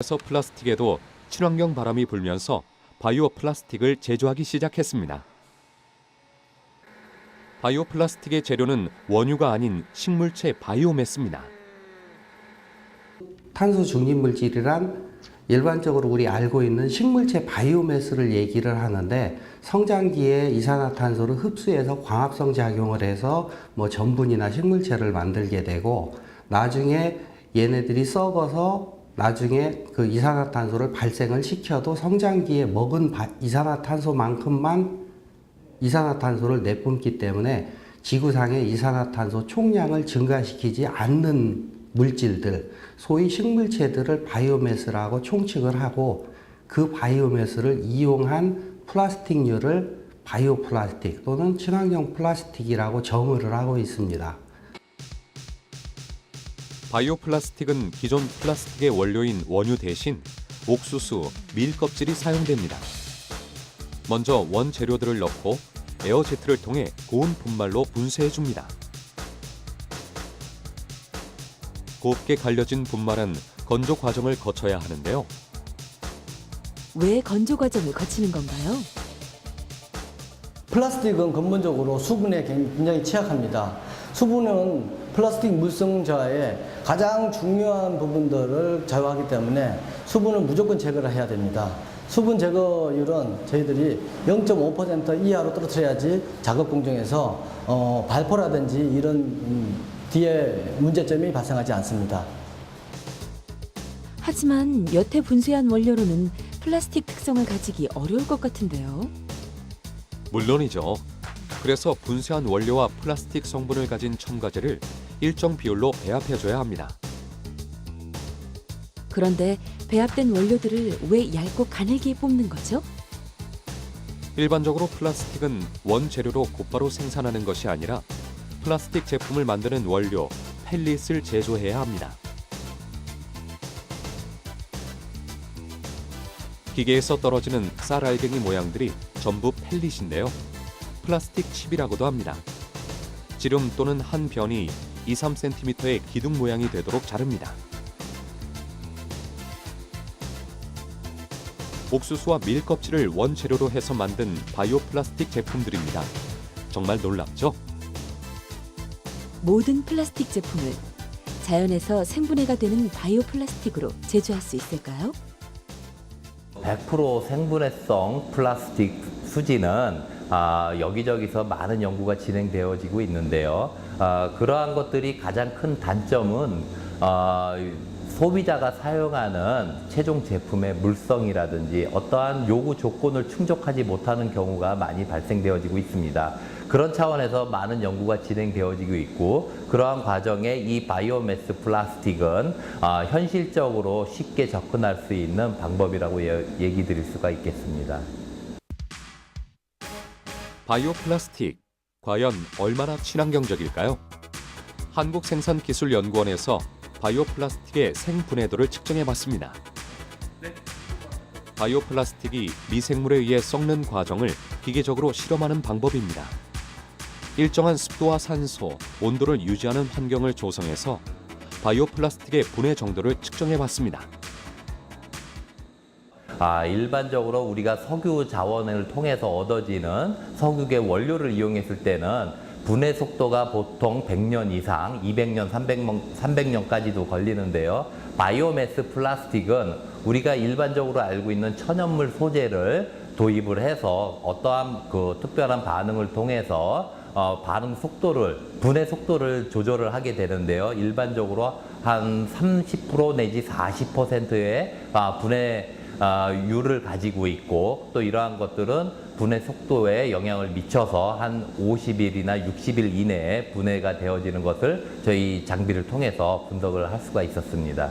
그래서 플라스틱에도 친환경 바람이 불면서 바이오 플라스틱을 제조하기 시작했습니다. 바이오 플라스틱의 재료는 원유가 아닌 식물체 바이오매스입니다. 탄소 중립물질이란 일반적으로 우리 알고 있는 식물체 바이오매스를 얘기를 하는데, 성장기에 이산화탄소를 흡수해서 광합성 작용을 해서 전분이나 식물체를 만들게 되고, 나중에 얘네들이 썩어서 나중에 그 이산화탄소를 발생을 시켜도 성장기에 먹은 이산화탄소만큼만 이산화탄소를 내뿜기 때문에 지구상의 이산화탄소 총량을 증가시키지 않는 물질들, 소위 식물체들을 바이오매스라고 총칭을 하고, 그 바이오매스를 이용한 플라스틱류를 바이오 플라스틱 또는 친환경 플라스틱이라고 정의를 하고 있습니다. 바이오 플라스틱은 기존 플라스틱의 원료인 원유 대신 옥수수, 밀 껍질이 사용됩니다. 먼저 원재료들을 넣고 에어제트를 통해 고온 분말로 분쇄해줍니다. 곱게 갈려진 분말은 건조 과정을 거쳐야 하는데요. 왜 건조 과정을 거치는 건가요? 플라스틱은 근본적으로 수분에 굉장히 취약합니다. 수분은 플라스틱 물성자의 가장 중요한 부분들을 제어하기 때문에 수분은 무조건 제거를 해야 됩니다. 수분 제거율은 저희들이 0.5% 이하로 떨어뜨려야지 작업 공정에서 발포라든지 이런 뒤에 문제점이 발생하지 않습니다. 하지만 여태 분쇄한 원료로는 플라스틱 특성을 가지기 어려울 것 같은데요. 물론이죠. 그래서 분쇄한 원료와 플라스틱 성분을 가진 첨가제를 일정 비율로 배합해줘야 합니다. 그런데 배합된 원료들을 왜 얇고 가늘게 뽑는 거죠? 일반적으로 플라스틱은 원재료로 곧바로 생산하는 것이 아니라 플라스틱 제품을 만드는 원료, 펠릿을 제조해야 합니다. 기계에서 떨어지는 쌀알갱이 모양들이 전부 펠릿인데요. 플라스틱 칩이라고도 합니다. 지름 또는 한 변이 2-3cm의 기둥 모양이 되도록 자릅니다. 옥수수와 밀 껍질을 원재료로 해서 만든 바이오 플라스틱 제품들입니다. 정말 놀랍죠? 모든 플라스틱 제품을 자연에서 생분해가 되는 바이오 플라스틱으로 제조할 수 있을까요? 100% 생분해성 플라스틱 수지는 여기저기서 많은 연구가 진행되어지고 있는데요. 그러한 것들이 가장 큰 단점은 소비자가 사용하는 최종 제품의 물성이라든지 어떠한 요구 조건을 충족하지 못하는 경우가 많이 발생되어지고 있습니다. 그런 차원에서 많은 연구가 진행되어지고 있고, 그러한 과정에 이 바이오매스 플라스틱은 현실적으로 쉽게 접근할 수 있는 방법이라고 얘기 드릴 수가 있겠습니다. 바이오 플라스틱, 과연 얼마나 친환경적일까요? 한국생산기술연구원에서 바이오 플라스틱의 생분해도를 측정해봤습니다. 바이오 플라스틱이 미생물에 의해 썩는 과정을 기계적으로 실험하는 방법입니다. 일정한 습도와 산소, 온도를 유지하는 환경을 조성해서 바이오 플라스틱의 분해 정도를 측정해봤습니다. 일반적으로 우리가 석유 자원을 통해서 얻어지는 석유의 원료를 이용했을 때는 분해 속도가 보통 100년 이상, 200년, 300년까지도 걸리는데요. 바이오매스 플라스틱은 우리가 일반적으로 알고 있는 천연물 소재를 도입을 해서 어떠한 특별한 반응을 통해서 반응 속도를, 분해 속도를 조절을 하게 되는데요. 일반적으로 한 30% 내지 40%의 분해 율을 가지고 있고, 또 이러한 것들은 분해 속도에 영향을 미쳐서 한 50일이나 60일 이내에 분해가 되어지는 것을 저희 장비를 통해서 분석을 할 수가 있었습니다.